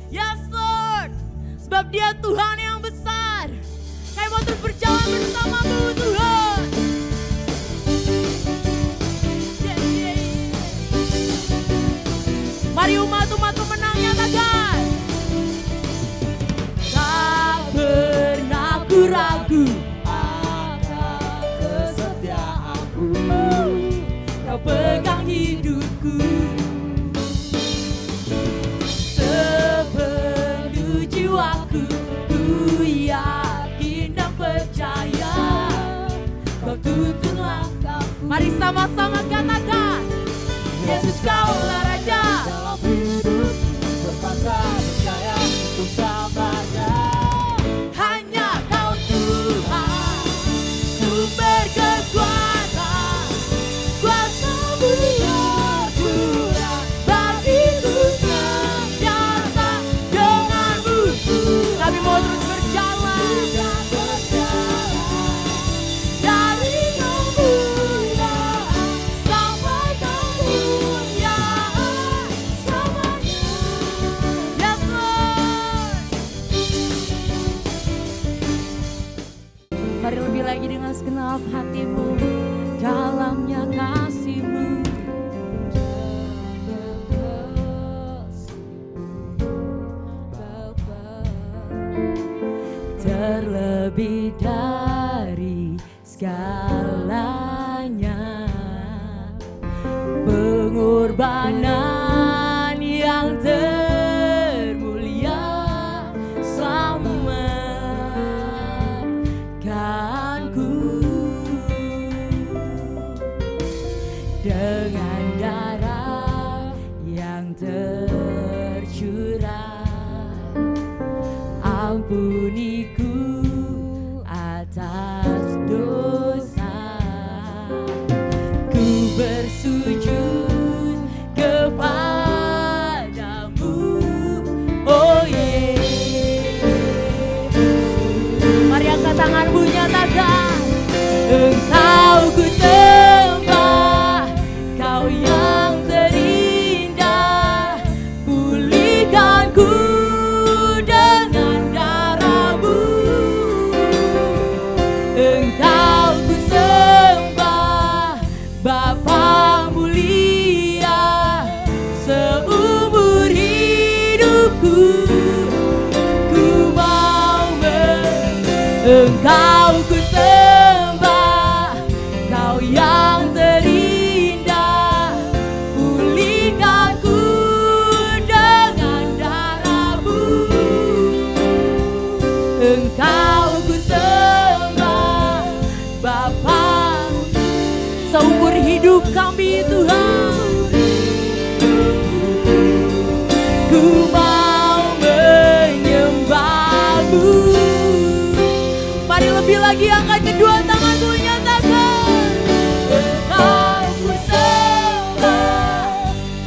Yes Lord. Sebab Dia Tuhan yang besar. Kami mau terus berjalan bersama-Mu Tuhan. Mari umat-umat pemenang nyatakan. Tak pernah ku ragu akan kesetiaan-Mu. Kau pegang hidupku. Sepenuh jiwaku ku yakin dan percaya. Kau tuntun langkahku. Mari sama-sama katakan. Yesus Kaulah Raja. Dalam hidup berpasrah percaya untuk selamanya. Hanya Kau Tuhan, sumber kekuatan, kuasa-Mu yang curah, bagiku senjata denganmu. Kami mau terus berjalan dari kemuliaan sampai kemuliaan selamanya. Yes Lord. Mari lebih lagi dengan segenap hatimu, dalamnya kasih-Mu. Terlebih dari segalanya, pengorbanan yang termulia selamatkanku dengan darah yang tercurah. Ampuniku atas dosa, ku bersujud kepadamu. Oh yeah. Mari angkat tanganmu nyatakan. Engkau ku sembah, Kau yang terindah, pulihkanku dengan darah-Mu. Engkau ku sembah, Bapa mulia, seumur hidupku ku mau Engkau ku sembah, Kau yang terindah, pulihkanku dengan darah-Mu. Engkau ku sembah, Bapa, seumur hidup kami Tuhan. Ku mau menyembah-Mu. Mari lebih lagi angkat kedua tanganmu nyatakan. Engkau ku sembah,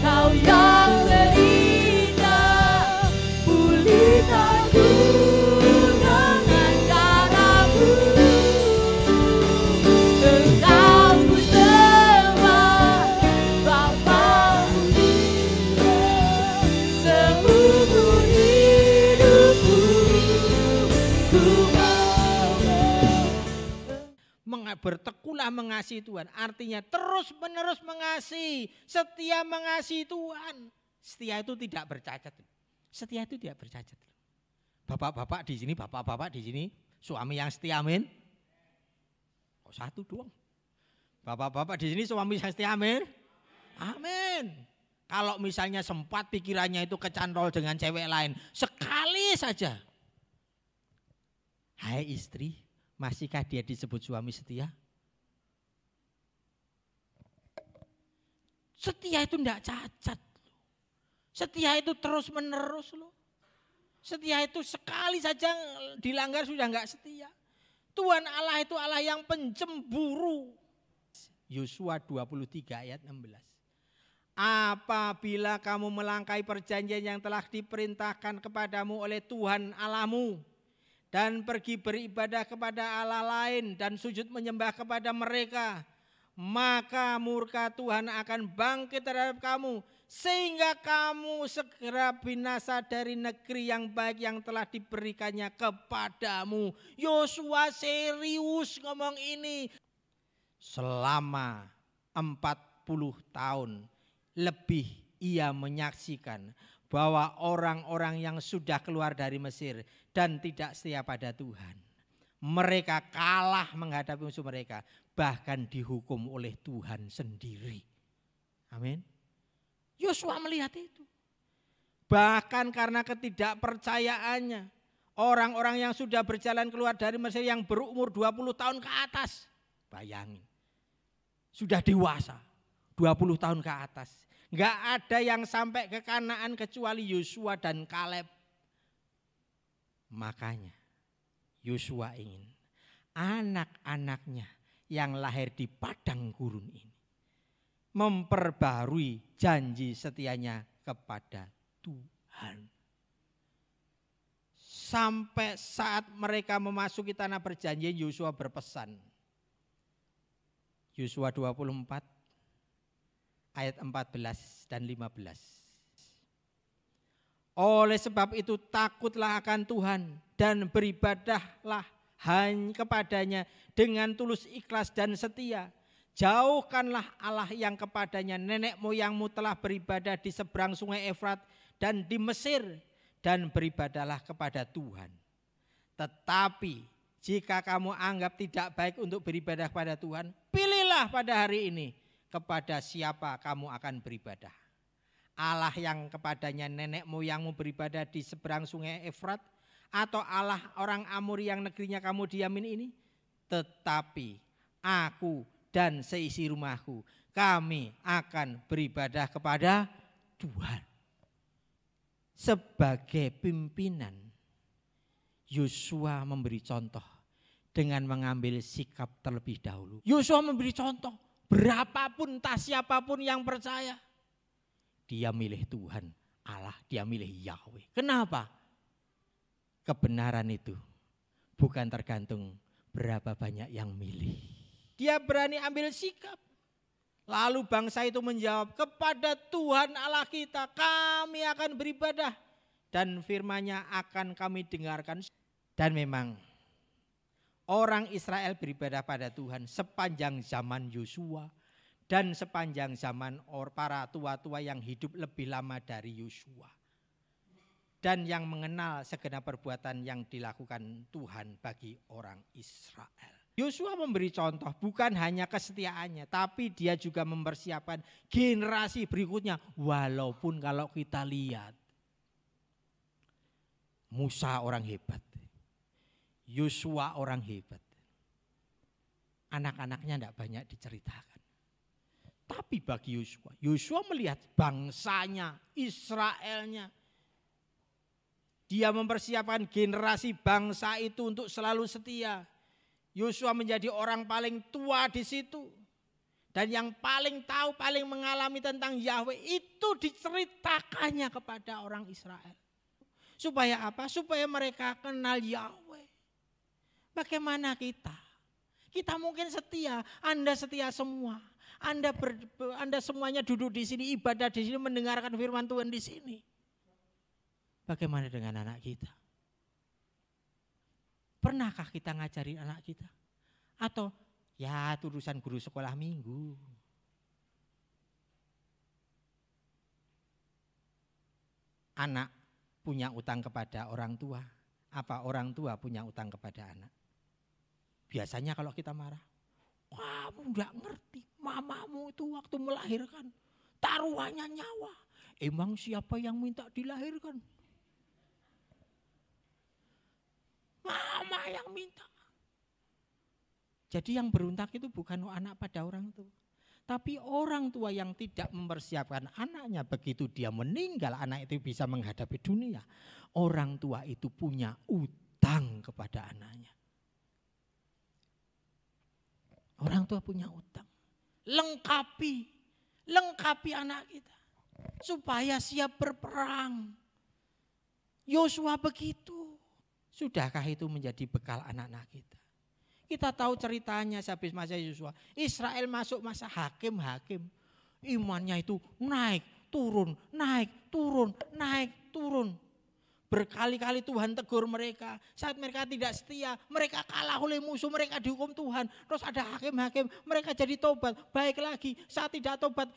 Kau yang terindah, pulihkanku dengan darah-Mu. Engkau ku sembah, Bapa mulia, seumur hidupku ku bertekulah mengasihi Tuhan. Artinya terus menerus mengasihi, setia mengasihi Tuhan. Setia itu tidak bercacat. Setia itu tidak bercacat. Bapak-bapak di sini, bapak-bapak di sini, suami yang setia, amin. Oh, satu doang. Bapak-bapak di sini suami yang setia, amin. Amin. Kalau misalnya sempat pikirannya itu kecantol dengan cewek lain, sekali saja. Hai istri, masihkah dia disebut suami setia? Setia itu enggak cacat. Setia itu terus menerus loh. Setia itu sekali saja dilanggar sudah enggak setia. Tuhan Allah itu Allah yang pencemburu. Yosua 23 ayat 16. Apabila kamu melangkahi perjanjian yang telah diperintahkan kepadamu oleh Tuhan Allahmu, dan pergi beribadah kepada Allah lain dan sujud menyembah kepada mereka, maka murka Tuhan akan bangkit terhadap kamu sehingga kamu segera binasa dari negeri yang baik yang telah diberikannya kepadamu. Yosua serius ngomong ini. Selama 40 tahun lebih ia menyaksikan bahwa orang-orang yang sudah keluar dari Mesir dan tidak setia pada Tuhan, mereka kalah menghadapi musuh mereka, bahkan dihukum oleh Tuhan sendiri. Amin. Yosua melihat itu. Bahkan karena ketidakpercayaannya, orang-orang yang sudah berjalan keluar dari Mesir yang berumur 20 tahun ke atas, bayangin, sudah dewasa 20 tahun ke atas. Enggak ada yang sampai ke Kanaan kecuali Yosua dan Kaleb. Makanya Yosua ingin anak-anaknya yang lahir di padang gurun ini memperbarui janji setianya kepada Tuhan. Sampai saat mereka memasuki tanah perjanjian, Yosua berpesan. Yosua 24 ayat 14 dan 15. Oleh sebab itu takutlah akan Tuhan dan beribadahlah hanya kepadanya dengan tulus ikhlas dan setia. Jauhkanlah Allah yang kepadanya nenek moyangmu telah beribadah di seberang sungai Efrat dan di Mesir, dan beribadahlah kepada Tuhan. Tetapi jika kamu anggap tidak baik untuk beribadah kepada Tuhan, pilihlah pada hari ini kepada siapa kamu akan beribadah. Allah yang kepadanya nenek moyangmu beribadah di seberang sungai Efrat, atau Allah orang Amori yang negerinya kamu diamin ini? Tetapi aku dan seisi rumahku, kami akan beribadah kepada Tuhan. Sebagai pimpinan, Yosua memberi contoh dengan mengambil sikap terlebih dahulu. Yosua memberi contoh, berapapun entah siapapun yang percaya, dia milih Tuhan Allah, dia milih Yahweh. Kenapa? Kebenaran itu bukan tergantung berapa banyak yang milih. Dia berani ambil sikap. Lalu bangsa itu menjawab, kepada Tuhan Allah kita kami akan beribadah, dan firman-Nya akan kami dengarkan. Dan memang orang Israel beribadah pada Tuhan sepanjang zaman Yosua dan sepanjang zaman para tua-tua yang hidup lebih lama dari Yosua, dan yang mengenal segenap perbuatan yang dilakukan Tuhan bagi orang Israel. Yosua memberi contoh bukan hanya kesetiaannya, tapi dia juga mempersiapkan generasi berikutnya. Walaupun kalau kita lihat Musa orang hebat, Yosua orang hebat, anak-anaknya tidak banyak diceritakan. Tapi bagi Yosua, Yosua melihat bangsanya, Israelnya. Dia mempersiapkan generasi bangsa itu untuk selalu setia. Yosua menjadi orang paling tua di situ. Dan yang paling tahu, paling mengalami tentang Yahweh itu diceritakannya kepada orang Israel. Supaya apa? Supaya mereka kenal Yahweh. Bagaimana kita? Kita mungkin setia, Anda setia semua. Anda semuanya duduk di sini, ibadah di sini, mendengarkan firman Tuhan di sini. Bagaimana dengan anak kita? Pernahkah kita ngajarin anak kita? Atau ya itu urusan guru sekolah minggu. Anak punya utang kepada orang tua. Apa orang tua punya utang kepada anak? Biasanya kalau kita marah, kamu gak ngerti, mamamu itu waktu melahirkan taruhannya nyawa. Emang siapa yang minta dilahirkan? Mama yang minta. Jadi yang berontak itu bukan anak pada orang tua, tapi orang tua yang tidak mempersiapkan anaknya. Begitu dia meninggal, anak itu bisa menghadapi dunia. Orang tua itu punya utang kepada anaknya. Orang tua punya utang. Lengkapi anak kita supaya siap berperang. Yosua begitu. Sudahkah itu menjadi bekal anak-anak kita? Kita tahu ceritanya habis masa Yosua. Israel masuk masa hakim-hakim. Imannya itu naik turun, naik, turun, naik, turun. Berkali-kali Tuhan tegur mereka. Saat mereka tidak setia, mereka kalah oleh musuh, mereka dihukum Tuhan. Terus ada hakim-hakim, mereka jadi tobat. Baik lagi, saat tidak tobat,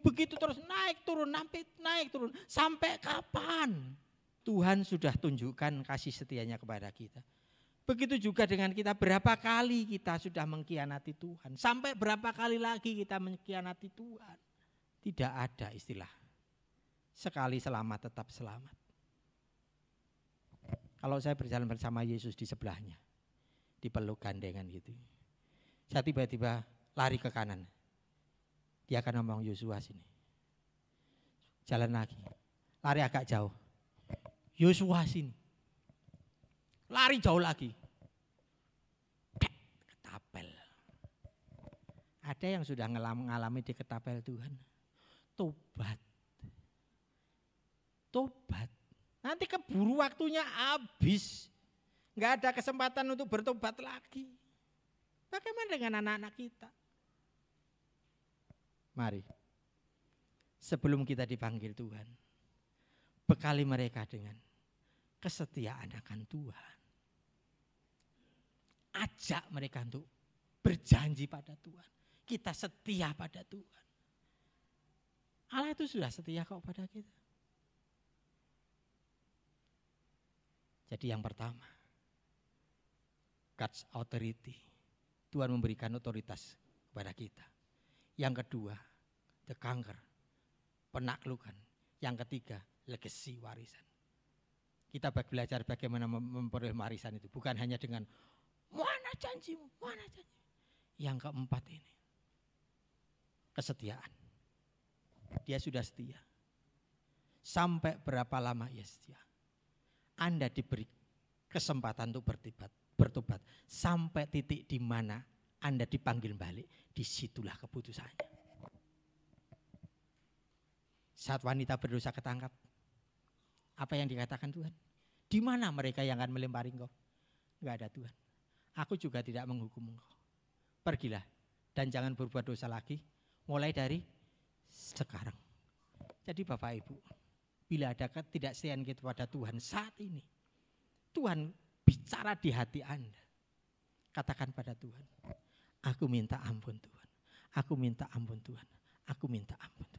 begitu terus naik turun, naik turun. Sampai kapan? Tuhan sudah tunjukkan kasih setianya kepada kita. Begitu juga dengan kita, berapa kali kita sudah mengkhianati Tuhan. Sampai berapa kali lagi kita mengkhianati Tuhan. Tidak ada istilah sekali selamat tetap selamat. Kalau saya berjalan bersama Yesus di sebelahnya, dipeluk gandengan gitu. Saya tiba-tiba lari ke kanan. Dia akan ngomong, Yosua sini. Jalan lagi, lari agak jauh. Yosua sini. Lari jauh lagi. Ketapel. Ada yang sudah mengalami di ketapel Tuhan. Tobat. Tobat. Nanti keburu waktunya habis. Enggak ada kesempatan untuk bertobat lagi. Bagaimana dengan anak-anak kita? Mari. Sebelum kita dipanggil Tuhan, bekali mereka dengan kesetiaan akan Tuhan. Ajak mereka untuk berjanji pada Tuhan. Kita setia pada Tuhan. Allah itu sudah setia kok pada kita. Jadi yang pertama, God's authority. Tuhan memberikan otoritas kepada kita. Yang kedua, the conquer, penaklukan. Yang ketiga, legacy, warisan. Kita belajar bagaimana memperoleh warisan itu. Bukan hanya dengan, mana janjimu, mana janjimu. Yang keempat ini, kesetiaan. Dia sudah setia. Sampai berapa lama ia setia. Anda diberi kesempatan untuk bertobat. Sampai titik di mana Anda dipanggil balik, disitulah keputusannya. Saat wanita berdosa ketangkap, apa yang dikatakan Tuhan? Di mana mereka yang akan melempari engkau? Enggak ada Tuhan. Aku juga tidak menghukum engkau. Pergilah dan jangan berbuat dosa lagi, mulai dari sekarang. Jadi Bapak Ibu, bila ada ketidaksetiaan kita pada Tuhan saat ini, Tuhan bicara di hati Anda. Katakan pada Tuhan, aku minta ampun Tuhan, aku minta ampun Tuhan, aku minta ampun.